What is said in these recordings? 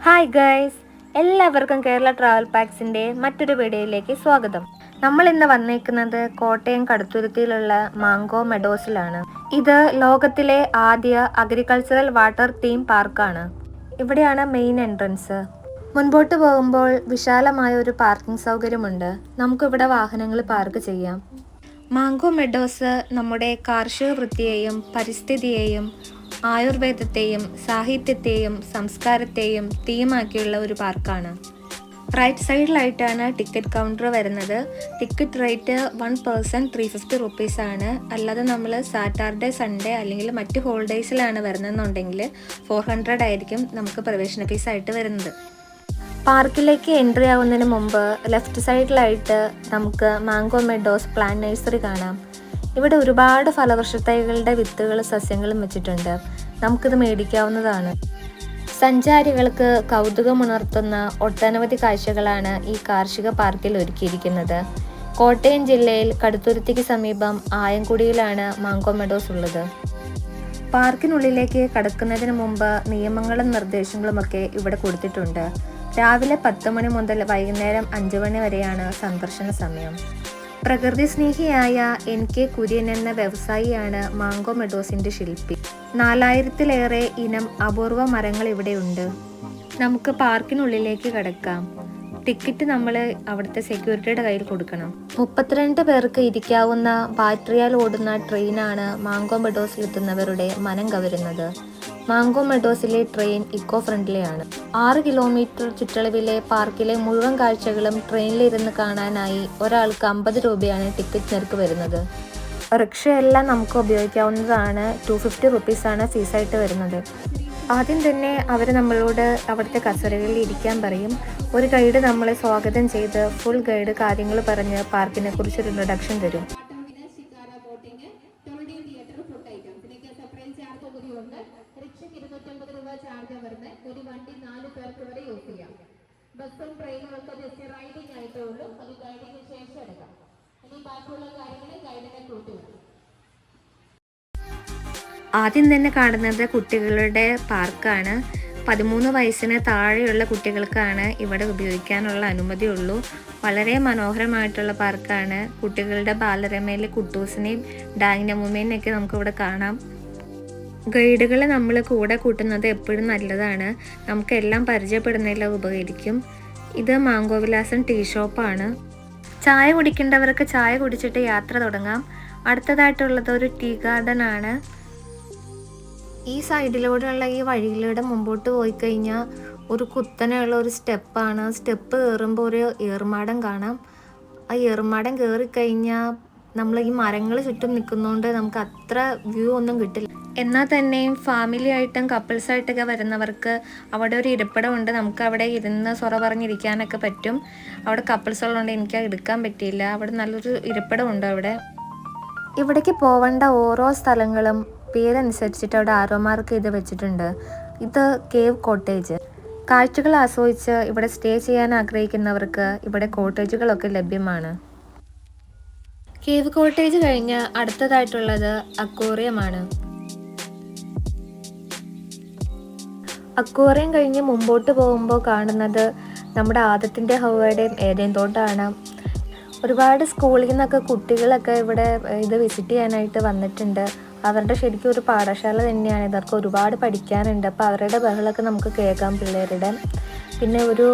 Hi guys, എല്ലാവർക്കും Kerala travel പാക്സിൻ്റെ മറ്റൊരു വീഡിയോയിലേക്ക് സ്വാഗതം. നമ്മൾ ഇന്ന് വന്നേക്കുന്നത് കോട്ടയം കടുത്തുരുത്തിയിലുള്ള മാംഗോ മെഡോസിലാണ്. ഇത് ലോകത്തിലെ ആദ്യ അഗ്രികൾച്ചറൽ വാട്ടർ തീം പാർക്കാണ്. ഇവിടെയാണ് മെയിൻ എൻട്രൻസ്. മുൻപോട്ട് പോകുമ്പോൾ വിശാലമായ ഒരു പാർക്കിംഗ് സൗകര്യമുണ്ട്. നമുക്കിവിടെ വാഹനങ്ങൾ പാർക്ക് ചെയ്യാം. മാംഗോ മെഡോസ് നമ്മുടെ കാർഷിക വൃത്തിയെയും പരിസ്ഥിതിയെയും ആയുർവേദത്തെയും സാഹിത്യത്തെയും സംസ്കാരത്തെയും തീമാക്കിയുള്ള ഒരു പാർക്കാണ്. റൈറ്റ് സൈഡിലായിട്ടാണ് ടിക്കറ്റ് കൗണ്ടർ വരുന്നത്. ടിക്കറ്റ് റേറ്റ് 1 പേഴ്സൺ 350 റുപ്പീസാണ്. അല്ലാതെ നമ്മൾ സാറ്റർഡേ സൺഡേ അല്ലെങ്കിൽ മറ്റ് ഹോളിഡേയ്സിലാണ് വരുന്നതെന്നുണ്ടെങ്കിൽ 400 ആയിരിക്കും നമുക്ക് പ്രവേശന ഫീസായിട്ട് വരുന്നത്. പാർക്കിലേക്ക് എൻട്രി ആവുന്നതിന് മുമ്പ് ലെഫ്റ്റ് സൈഡിലായിട്ട് നമുക്ക് മാംഗോ മെഡോസ് പ്ലാന്റ് നഴ്സറി കാണാം. ഇവിടെ ഒരുപാട് ഫലവൃക്ഷത്തൈകളുടെ വിത്തുകളും സസ്യങ്ങളും വെച്ചിട്ടുണ്ട്. നമുക്കിത് മേടിക്കാവുന്നതാണ്. സഞ്ചാരികൾക്ക് കൗതുകമുണർത്തുന്ന ഒട്ടനവധി കാഴ്ചകളാണ് ഈ കാർഷിക പാർക്കിൽ ഒരുക്കിയിരിക്കുന്നത്. കോട്ടയം ജില്ലയിൽ കടുത്തുരുത്തിക്ക് സമീപം ആയംകുടിയിലാണ് മാംഗോ മെഡോസ് ഉള്ളത്. പാർക്കിനുള്ളിലേക്ക് കടക്കുന്നതിന് മുമ്പ് നിയമങ്ങളും നിർദ്ദേശങ്ങളുമൊക്കെ ഇവിടെ കൊടുത്തിട്ടുണ്ട്. രാവിലെ 10 മണി മുതൽ വൈകുന്നേരം 5 മണി വരെയാണ് സന്ദർശന സമയം. പ്രകൃതി സ്നേഹിയായ NK കുര്യൻ എന്ന വ്യവസായിയാണ് മാംഗോ മെഡോസിന്റെ ശില്പി. 4000-ലേറെ ഇനം അപൂർവ മരങ്ങൾ ഇവിടെയുണ്ട്. നമുക്ക് പാർക്കിനുള്ളിലേക്ക് കടക്കാം. ടിക്കറ്റ് നമ്മൾ അവിടുത്തെ സെക്യൂരിറ്റിയുടെ കയ്യിൽ കൊടുക്കണം. 32 പേർക്ക് ഇരിക്കാവുന്ന ബാറ്ററിയാൽ ഓടുന്ന ട്രെയിനാണ് മാംഗോ മെഡോസിലെത്തുന്നവരുടെ മനം കവരുന്നത്. മാംഗോ മെഡോസിലെ ട്രെയിൻ ഇക്കോ ഫ്രണ്ട്ലി ആണ്. 6 കിലോമീറ്റർ ചുറ്റളവിലെ പാർക്കിലെ മുഴുവൻ കാഴ്ചകളും ട്രെയിനിലിരുന്ന് കാണാനായി ഒരാൾക്ക് 50 രൂപയാണ് ടിക്കറ്റ് നിരക്ക് വരുന്നത്. റിക്ഷയെല്ലാം നമുക്ക് ഉപയോഗിക്കാവുന്നതാണ്. 250 റുപ്പീസാണ് ഫീസായിട്ട് വരുന്നത്. ആദ്യം തന്നെ അവർ നമ്മളോട് അവിടുത്തെ കസേരകളിൽ ഇരിക്കാൻ പറയും. ഒരു ഗൈഡ് നമ്മളെ സ്വാഗതം ചെയ്ത് ഫുൾ ഗൈഡ് കാര്യങ്ങൾ പറഞ്ഞ് പാർക്കിനെ കുറിച്ചൊരു ഇൻട്രൊഡക്ഷൻ തരും. ഒരു വണ്ടി 4 പേർക്ക് വരെ യൂസ് ചെയ്യാം. ബസ്സും ട്രെയിനും ഒക്കെ ജസ്റ്റ് റൈഡിങ് ആയിട്ടേ ഉള്ളൂ. അത് ഗൈഡിന് ശേഷം എടുക്കാം. ഇനി ബാക്കിയുള്ള കാര്യങ്ങൾ ഗൈഡിനെ കൂട്ടി വരും. ആദ്യം തന്നെ കാണുന്നത് കുട്ടികളുടെ പാർക്കാണ്. 13 വയസ്സിന് താഴെയുള്ള കുട്ടികൾക്കാണ് ഇവിടെ ഉപയോഗിക്കാനുള്ള അനുമതിയുള്ളൂ. വളരെ മനോഹരമായിട്ടുള്ള പാർക്കാണ്. കുട്ടികളുടെ ബാലരമയിൽ കുട്ടൂസിനെയും ഡായിനമൂമേനെയൊക്കെ നമുക്കിവിടെ കാണാം. ഗൈഡുകളെ നമ്മൾ കൂടെ കൂട്ടുന്നത് എപ്പോഴും നല്ലതാണ്. നമുക്കെല്ലാം പരിചയപ്പെടുന്നതിൽ ഉപകരിക്കും. ഇത് മാംഗോ വിലാസം ടീ ഷോപ്പാണ്. ചായ കുടിക്കേണ്ടവർക്ക് ചായ കുടിച്ചിട്ട് യാത്ര തുടങ്ങാം. അടുത്തതായിട്ടുള്ളത് ഒരു ടീ ഗാർഡൻ ആണ്. ഈ സൈഡിലൂടെയുള്ള ഈ വഴിയിലൂടെ മുമ്പോട്ട് പോയി കഴിഞ്ഞാൽ ഒരു കുത്തനെയുള്ള ഒരു സ്റ്റെപ്പാണ്. സ്റ്റെപ്പ് കയറുമ്പോൾ ഒരു ഏറുമാടം കാണാം. ആ ഏറുമാടം കയറിക്കഴിഞ്ഞാൽ നമ്മൾ ഈ മരങ്ങൾ ചുറ്റും നിൽക്കുന്നതുകൊണ്ട് നമുക്ക് അത്ര വ്യൂ ഒന്നും കിട്ടില്ല. എന്നാൽ തന്നെയും ഫാമിലി ആയിട്ടും കപ്പിൾസായിട്ടൊക്കെ വരുന്നവർക്ക് അവിടെ ഒരു ഇരിപ്പിടമുണ്ട്. നമുക്ക് അവിടെ ഇരുന്ന് സൊറ പറഞ്ഞിരിക്കാനൊക്കെ പറ്റും. അവിടെ കപ്പിൾസ് ഉള്ളതുകൊണ്ട് എനിക്ക് എടുക്കാൻ പറ്റിയില്ല. അവിടെ നല്ലൊരു ഇരിപ്പിടമുണ്ട്. ഇവിടേക്ക് പോവേണ്ട ഓരോ സ്ഥലങ്ങളും പേരനുസരിച്ചിട്ട് അവിടെ ആരോ മാർക്ക് ചെയ്ത് വെച്ചിട്ടുണ്ട്. ഇത് കേവ് കോട്ടേജ്. കാഴ്ചകൾ ആസ്വദിച്ച് ഇവിടെ സ്റ്റേ ചെയ്യാൻ ആഗ്രഹിക്കുന്നവർക്ക് ഇവിടെ കോട്ടേജുകളൊക്കെ ലഭ്യമാണ്. കേവ് കോട്ടേജ് കഴിഞ്ഞ് അടുത്തതായിട്ടുള്ളത് അക്വേറിയമാണ്. അക്വേറിയം കഴിഞ്ഞ് മുമ്പോട്ട് പോകുമ്പോൾ കാണുന്നത് നമ്മുടെ ആദത്തിൻ്റെ ഹവയുടെയും ഏദൻ തോട്ടമാണ്. ഒരുപാട് സ്കൂളിൽ നിന്നൊക്കെ കുട്ടികളൊക്കെ ഇവിടെ ഇത് വിസിറ്റ് ചെയ്യാനായിട്ട് വന്നിട്ടുണ്ട്. അവരുടെ ശരിക്കും ഒരു പാഠശാല തന്നെയാണ്. ഇവർക്ക് ഒരുപാട് പഠിക്കാനുണ്ട്. അപ്പോൾ അവരുടെ ബഹളമൊക്കെ നമുക്ക് കേൾക്കാം, പിള്ളേരുടെ. പിന്നെ ഒരു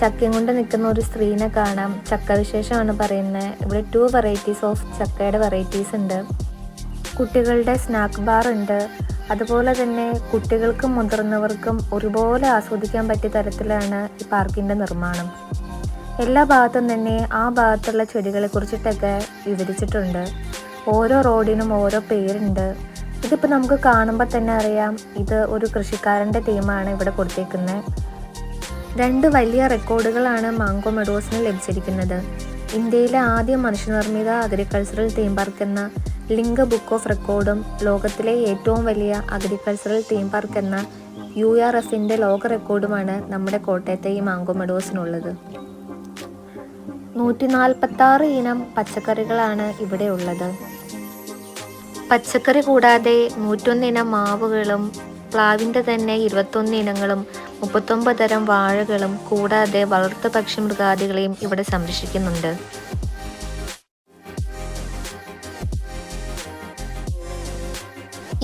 ചക്കയും കൊണ്ട് നിൽക്കുന്ന ഒരു സ്ത്രീനെ കാണാം. ചക്ക വിശേഷമാണ് പറയുന്നത്. ഇവിടെ 2 വെറൈറ്റീസ് ഓഫ് ചക്കയുടെ വെറൈറ്റീസ് ഉണ്ട്. കുട്ടികളുടെ സ്നാക്ക് ബാർ ഉണ്ട്. അതുപോലെ തന്നെ കുട്ടികൾക്കും മുതിർന്നവർക്കും ഒരുപോലെ ആസ്വദിക്കാൻ പറ്റിയ തരത്തിലാണ് ഈ പാർക്കിൻ്റെ നിർമ്മാണം. എല്ലാ ഭാഗത്തും തന്നെ ആ ഭാഗത്തുള്ള ചെടികളെ കുറിച്ചിട്ടൊക്കെ വിവരിച്ചിട്ടുണ്ട്. ഓരോ റോഡിനും ഓരോ പേരുണ്ട്. ഇതിപ്പോൾ നമുക്ക് കാണുമ്പോൾ തന്നെ അറിയാം ഇത് ഒരു കൃഷിക്കാരൻ്റെ തീമാണ് ഇവിടെ കൊടുത്തേക്കുന്നത്. 2 വലിയ റെക്കോർഡുകളാണ് മാംഗോ മെഡോസിന് ലഭിച്ചിരിക്കുന്നത്. ഇന്ത്യയിലെ ആദ്യ മനുഷ്യനിർമ്മിത അഗ്രികൾച്ചറൽ തീം പാർക്ക് എന്ന ലിംഗ ബുക്ക് ഓഫ് റെക്കോർഡും ലോകത്തിലെ ഏറ്റവും വലിയ അഗ്രികൾച്ചറൽ തീം പാർക്ക് എന്ന URFൻ്റെ ലോക റെക്കോർഡുമാണ് നമ്മുടെ കോട്ടയത്തെ ഈ മാംഗോ മെഡോസിനുള്ളത്. 146 ഇനം പച്ചക്കറികളാണ് ഇവിടെ ഉള്ളത്. പച്ചക്കറി കൂടാതെ 101 ഇനം മാവുകളും പ്ലാവിൻ്റെ തന്നെ 21 ഇനങ്ങളും 39 തരം വാഴകളും കൂടാതെ വളർത്തു പക്ഷി മൃഗാദികളെയും ഇവിടെ സംരക്ഷിക്കുന്നുണ്ട്.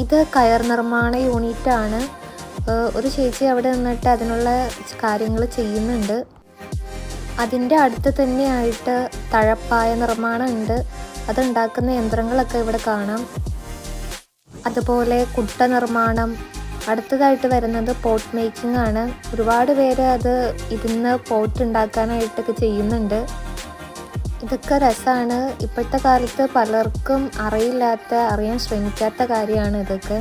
ഇത് കയർ നിർമ്മാണ യൂണിറ്റ് ആണ്. ഒരു ചേച്ചി അവിടെ നിന്നിട്ട് അതിനുള്ള കാര്യങ്ങൾ ചെയ്യുന്നുണ്ട്. അതിൻ്റെ അടുത്ത് തന്നെയായിട്ട് തഴപ്പായ നിർമ്മാണം ഉണ്ട്. അതുണ്ടാക്കുന്ന യന്ത്രങ്ങളൊക്കെ ഇവിടെ കാണാം. അതുപോലെ കുട്ട നിർമ്മാണം. അടുത്തതായിട്ട് വരുന്നത് പോട്ട് മേക്കിംഗ് ആണ്. ഒരുപാട് പേര് ഇതിന്ന് പോട്ട് ഉണ്ടാക്കാനായിട്ടൊക്കെ ചെയ്യുന്നുണ്ട്. ഇതൊക്കെ രസമാണ്. ഇപ്പോഴത്തെ കാലത്ത് പലർക്കും അറിയാൻ ശ്രമിക്കാത്ത കാര്യമാണ് ഇതൊക്കെ.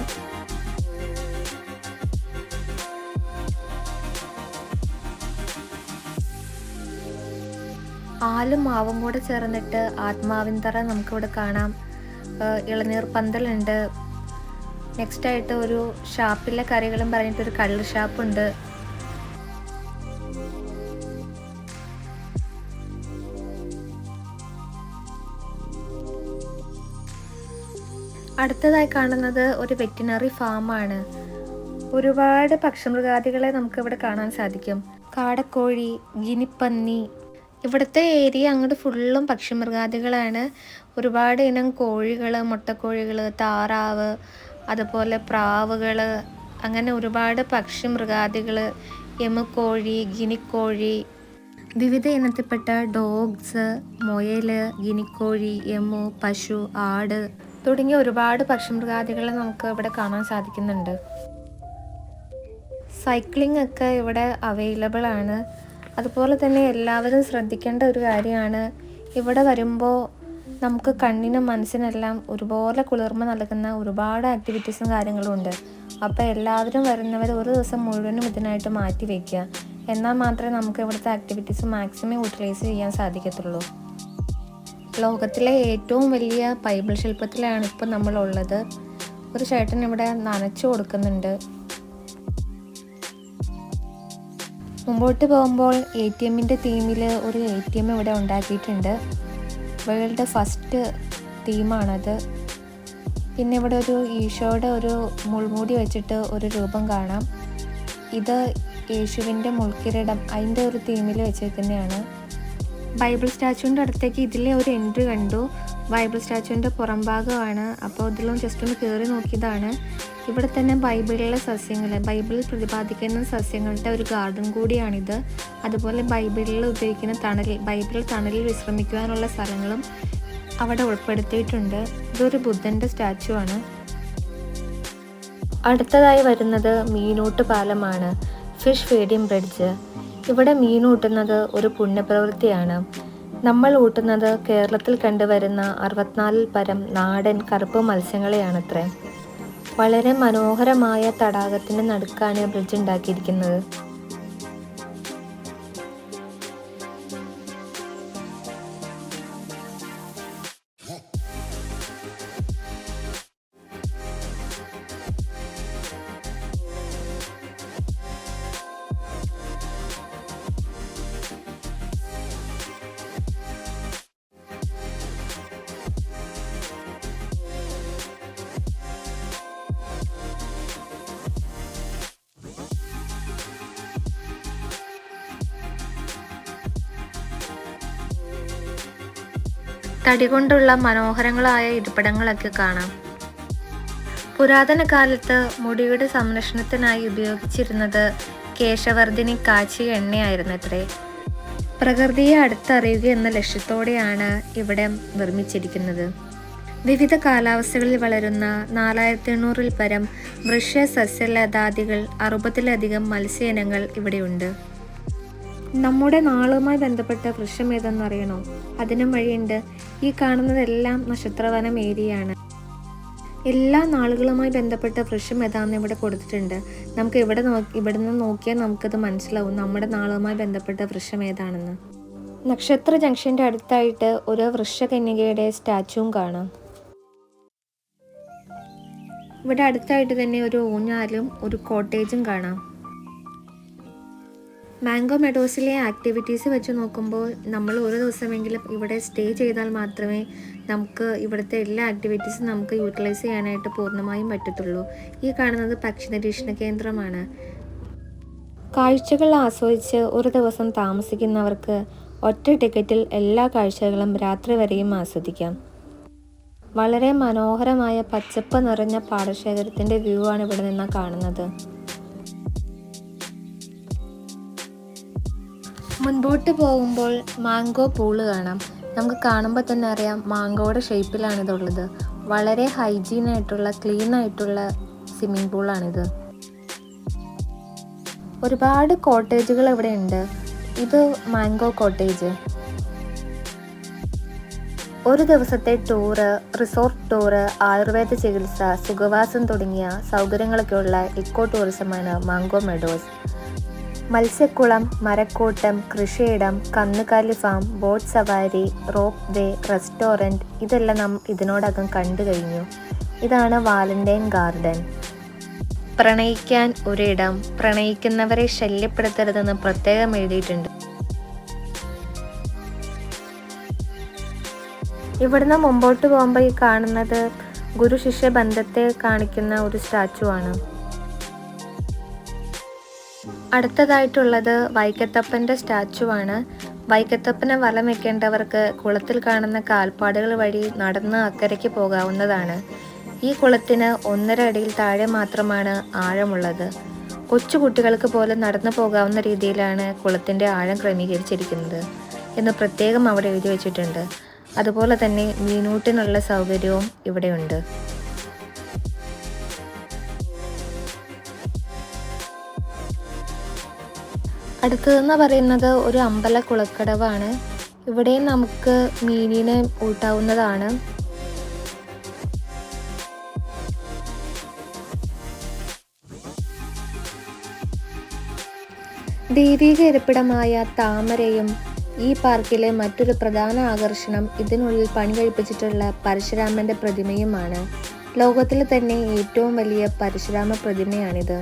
ആലും മാവും കൂടെ ചേർന്നിട്ട് ആത്മാവിന്തറ നമുക്കിവിടെ കാണാം. ഇളനീർ പന്തലുണ്ട്. നെക്സ്റ്റ് ആയിട്ട് ഒരു ഷാപ്പിലെ കറികളും പറഞ്ഞിട്ടൊരു കള്ള് ഷാപ്പുണ്ട്. അടുത്തതായി കാണുന്നത് ഒരു വെറ്റിനറി ഫാമാണ്. ഒരുപാട് പക്ഷിമൃഗാദികളെ നമുക്കിവിടെ കാണാൻ സാധിക്കും. കാടക്കോഴി, ഗിനിപ്പന്നി. ഇവിടുത്തെ ഏരിയ അങ്ങോട്ട് ഫുള്ളും പക്ഷിമൃഗാദികളാണ്. ഒരുപാട് ഇനം കോഴികൾ, മുട്ടക്കോഴികൾ, താറാവ്, അതുപോലെ പ്രാവുകൾ, അങ്ങനെ ഒരുപാട് പക്ഷിമൃഗാദികൾ, എമുക്കോഴി, ഗിനിക്കോഴി, വിവിധ ഇനത്തിൽപ്പെട്ട ഡോഗ്സ്, മുയൽ, ഗിനിക്കോഴി, എമു, പശു, ആട് തുടങ്ങിയ ഒരുപാട് പക്ഷിമൃഗാദികളെ നമുക്ക് ഇവിടെ കാണാൻ സാധിക്കുന്നുണ്ട്. സൈക്ലിംഗ് ഒക്കെ ഇവിടെ അവൈലബിൾ ആണ്. അതുപോലെ തന്നെ എല്ലാവരും ശ്രദ്ധിക്കേണ്ട ഒരു കാര്യമാണ്, ഇവിടെ വരുമ്പോൾ നമുക്ക് കണ്ണിനും മനസ്സിനെല്ലാം ഒരുപോലെ കുളിർമ നൽകുന്ന ഒരുപാട് ആക്ടിവിറ്റീസും കാര്യങ്ങളും ഉണ്ട്. അപ്പോൾ എല്ലാവരും വരുന്നവർ ഒരു ദിവസം മുഴുവനും ഇതിനായിട്ട് മാറ്റി വയ്ക്കുക. എന്നാൽ മാത്രമേ നമുക്ക് ഇവിടുത്തെ ആക്ടിവിറ്റീസ് മാക്സിമം യൂട്ടിലൈസ് ചെയ്യാൻ സാധിക്കത്തുള്ളൂ. ലോകത്തിലെ ഏറ്റവും വലിയ ബൈബിൾ ശില്പത്തിലാണ് ഇപ്പോൾ നമ്മളുള്ളത്. ഒരു ചേട്ടൻ ഇവിടെ നനച്ചു കൊടുക്കുന്നുണ്ട്. മുമ്പോട്ട് പോകുമ്പോൾ ATMൻ്റെ തീമിൽ ഒരു ATM ഇവിടെ ഉണ്ടാക്കിയിട്ടുണ്ട്. വേൾഡ് ഫസ്റ്റ് തീമാണത്. പിന്നെ ഇവിടെ ഒരു ഈശോയുടെ ഒരു മുൾമുടി വെച്ചിട്ട് ഒരു രൂപം കാണാം. ഇത് യേശുവിൻ്റെ മുൾക്കിരീടം, അതിൻ്റെ ഒരു തീമിൽ വെച്ചേക്കുന്നതാണ്. ബൈബിൾ സ്റ്റാച്ചുവിൻ്റെ അടുത്തേക്ക് ഇതിലെ ഒരു എൻട്രി കണ്ടു. ബൈബിൾ സ്റ്റാച്ചുവിൻ്റെ പുറം ഭാഗമാണ്. അപ്പോൾ ഇതിലും ജസ്റ്റ് ഒന്ന് കയറി നോക്കിയതാണ്. ഇവിടെ തന്നെ ബൈബിളിലെ സസ്യങ്ങൾ, ബൈബിളിൽ പ്രതിപാദിക്കുന്ന സസ്യങ്ങളുടെ ഒരു ഗാർഡൻ കൂടിയാണിത്. അതുപോലെ ബൈബിളിൽ ഉപയോഗിക്കുന്ന ബൈബിളിൽ തണലിൽ വിശ്രമിക്കുവാനുള്ള സ്ഥലങ്ങളും അവിടെ ഉൾപ്പെടുത്തിയിട്ടുണ്ട്. ഇതൊരു ബുദ്ധൻ്റെ സ്റ്റാച്ചു ആണ്. അടുത്തതായി വരുന്നത് മീനൂട്ട് പാലമാണ്, ഫിഷ് ഫീഡിംഗ് ബ്രിഡ്ജ്. ഇവിടെ മീനൂട്ടുന്നത് ഒരു പുണ്യപ്രവൃത്തിയാണ്. നമ്മൾ ഊട്ടുന്നത് കേരളത്തിൽ കണ്ടുവരുന്ന 64 പരം നാടൻ കറുപ്പ് മത്സ്യങ്ങളെയാണത്രേ. വളരെ മനോഹരമായ തടാകത്തിൻ്റെ നടുക്കാണ് ബ്രിഡ്ജ് ഉണ്ടാക്കിയിരിക്കുന്നത്. തടി കൊണ്ടുള്ള മനോഹരങ്ങളായ ഇരിപ്പിടങ്ങളൊക്കെ കാണാം. പുരാതന കാലത്ത് മുടിയുടെ സംരക്ഷണത്തിനായി ഉപയോഗിച്ചിരുന്നത് കേശവർദ്ധിനി കാച്ചിയ എണ്ണയായിരുന്നത്രേ. പ്രകൃതിയെ അടുത്തറിയുക എന്ന ലക്ഷ്യത്തോടെയാണ് ഇവിടെ നിർമ്മിച്ചിരിക്കുന്നത്. വിവിധ കാലാവസ്ഥകളിൽ വളരുന്ന 4800 പരം വൃക്ഷ സസ്യലതാദികൾ, 60-ലധികം മത്സ്യ ഇനങ്ങൾ ഇവിടെയുണ്ട്. നമ്മുടെ നാളുമായി ബന്ധപ്പെട്ട വൃക്ഷം ഏതെന്നറിയണോ? അതിനും വഴിയുണ്ട്. ഈ കാണുന്നതെല്ലാം നക്ഷത്രവനം ഏരിയയാണ്. എല്ലാ നാളുകളുമായി ബന്ധപ്പെട്ട വൃക്ഷം ഏതാണെന്ന് ഇവിടെ കൊടുത്തിട്ടുണ്ട്. നമുക്ക് ഇവിടുന്ന് നോക്കിയാൽ നമുക്കത് മനസ്സിലാവും നമ്മുടെ നാളുമായി ബന്ധപ്പെട്ട വൃക്ഷം ഏതാണെന്ന്. നക്ഷത്ര ജംഗ്ഷൻ്റെ അടുത്തായിട്ട് ഒരു വൃക്ഷകന്യകയുടെ സ്റ്റാച്ചുവും കാണാം. ഇവിടെ അടുത്തായിട്ട് തന്നെ ഒരു ഊഞ്ഞാലും ഒരു കോട്ടേജും കാണാം. മാംഗോ മെഡോസിലെ ആക്ടിവിറ്റീസ് വെച്ച് നോക്കുമ്പോൾ നമ്മൾ ഒരു ദിവസമെങ്കിലും ഇവിടെ സ്റ്റേ ചെയ്താൽ മാത്രമേ നമുക്ക് ഇവിടുത്തെ എല്ലാ ആക്ടിവിറ്റീസും നമുക്ക് യൂട്ടിലൈസ് ചെയ്യാനായിട്ട് പൂർണ്ണമായും പറ്റത്തുള്ളൂ. ഈ കാണുന്നത് പക്ഷി നിരീക്ഷണ കേന്ദ്രമാണ്. കാഴ്ചകൾ ആസ്വദിച്ച് ഒരു ദിവസം താമസിക്കുന്നവർക്ക് ഒറ്റ ടിക്കറ്റിൽ എല്ലാ കാഴ്ചകളും രാത്രി വരെയും ആസ്വദിക്കാം. വളരെ മനോഹരമായ പച്ചപ്പ് നിറഞ്ഞ പാടശേഖരത്തിൻ്റെ വ്യൂ ആണ് ഇവിടെ നിന്ന് കാണുന്നത്. മുൻപോട്ട് പോകുമ്പോൾ മാംഗോ പൂള് കാണാം. നമുക്ക് കാണുമ്പോൾ തന്നെ അറിയാം മാംഗോയുടെ ഷേപ്പിലാണ് ഇതുള്ളത്. വളരെ ഹൈജീനായിട്ടുള്ള ക്ലീൻ ആയിട്ടുള്ള സ്വിമ്മിംഗ് പൂളാണിത്. ഒരുപാട് കോട്ടേജുകൾ ഇവിടെ ഉണ്ട്. ഇത് മാംഗോ കോട്ടേജ്. ഒരു ദിവസത്തെ ടൂറ്, റിസോർട്ട് ടൂറ്, ആയുർവേദ ചികിത്സ, സുഖവാസം തുടങ്ങിയ സൗകര്യങ്ങളൊക്കെയുള്ള ഇക്കോ ടൂറിസമാണ് മാംഗോ മെഡോസ്. മത്സ്യക്കുളം, മരക്കൂട്ടം, കൃഷിയിടം, കന്നുകാലി ഫാം, ബോട്ട് സവാരി, റോപ്പ് വേ, റെസ്റ്റോറൻറ്റ് ഇതെല്ലാം നാം ഇതിനോടകം കണ്ടു കഴിഞ്ഞു. ഇതാണ് വാലന്റൈൻ ഗാർഡൻ. പ്രണയിക്കാൻ ഒരിടം, പ്രണയിക്കുന്നവരെ ശല്യപ്പെടുത്തരുതെന്ന് പ്രത്യേകം എഴുതിയിട്ടുണ്ട്. ഇവിടുന്ന് മുമ്പോട്ട് പോകുമ്പോൾ ഈ കാണുന്നത് ഗുരു ശിഷ്യ ബന്ധത്തെ കാണിക്കുന്ന ഒരു സ്റ്റാച്ചു ആണ്. അടുത്തതായിട്ടുള്ളത് വൈക്കത്തപ്പൻ്റെ സ്റ്റാച്ചു ആണ്. വൈക്കത്തപ്പനെ വലം വെക്കേണ്ടവർക്ക് കുളത്തിൽ കാണുന്ന കാൽപ്പാടുകൾ വഴി നടന്ന് അക്കരയ്ക്ക് പോകാവുന്നതാണ്. ഈ കുളത്തിന് 1.5 അടിയിൽ താഴെ മാത്രമാണ് ആഴമുള്ളത്. കൊച്ചുകുട്ടികൾക്ക് പോലും നടന്നു പോകാവുന്ന രീതിയിലാണ് കുളത്തിൻ്റെ ആഴം ക്രമീകരിച്ചിരിക്കുന്നത് എന്ന് പ്രത്യേകം അവിടെ എഴുതി വച്ചിട്ടുണ്ട്. അതുപോലെ തന്നെ മീനൂട്ടിനുള്ള സൗകര്യവും ഇവിടെയുണ്ട്. അടുത്തതെന്ന് പറയുന്നത് ഒരു അമ്പല കുളക്കടവാണ്. ഇവിടെയും നമുക്ക് മീനിനെ ഊട്ടാവുന്നതാണ്. ദൈവിക ഇരിപ്പിടമായ താമരയും ഈ പാർക്കിലെ മറ്റൊരു പ്രധാന ആകർഷണം ഇതിനുള്ളിൽ പണി കഴിപ്പിച്ചിട്ടുള്ള പരശുരാമന്റെ പ്രതിമയുമാണ്. ലോകത്തിലെ തന്നെ ഏറ്റവും വലിയ പരശുരാമ പ്രതിമയാണിത്.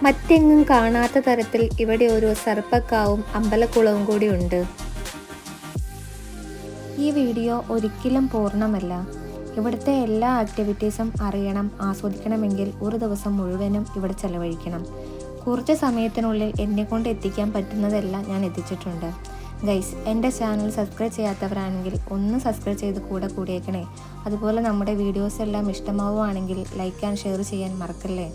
മറ്റെങ്ങും കാണാത്ത തരത്തിൽ ഇവിടെ ഒരു സർപ്പക്കാവും അമ്പലക്കുളവും കൂടി ഉണ്ട്. ഈ വീഡിയോ ഒരിക്കലും പൂർണ്ണമല്ല. ഇവിടുത്തെ എല്ലാ ആക്ടിവിറ്റീസും അറിയണം, ആസ്വദിക്കണമെങ്കിൽ ഒരു ദിവസം മുഴുവനും ഇവിടെ ചെലവഴിക്കണം. കുറച്ച് സമയത്തിനുള്ളിൽ എന്നെക്കൊണ്ട് എത്തിക്കാൻ പറ്റുന്നതെല്ലാം ഞാൻ എത്തിച്ചിട്ടുണ്ട്. ഗൈസ്, എൻ്റെ ചാനൽ സബ്സ്ക്രൈബ് ചെയ്യാത്തവരാണെങ്കിൽ ഒന്ന് സബ്സ്ക്രൈബ് ചെയ്ത് കൂടിയേക്കണേ. അതുപോലെ നമ്മുടെ വീഡിയോസ് എല്ലാം ഇഷ്ടമാവുകയാണെങ്കിൽ ലൈക്ക് ആൻഡ് ഷെയർ ചെയ്യാൻ മറക്കല്ലേ.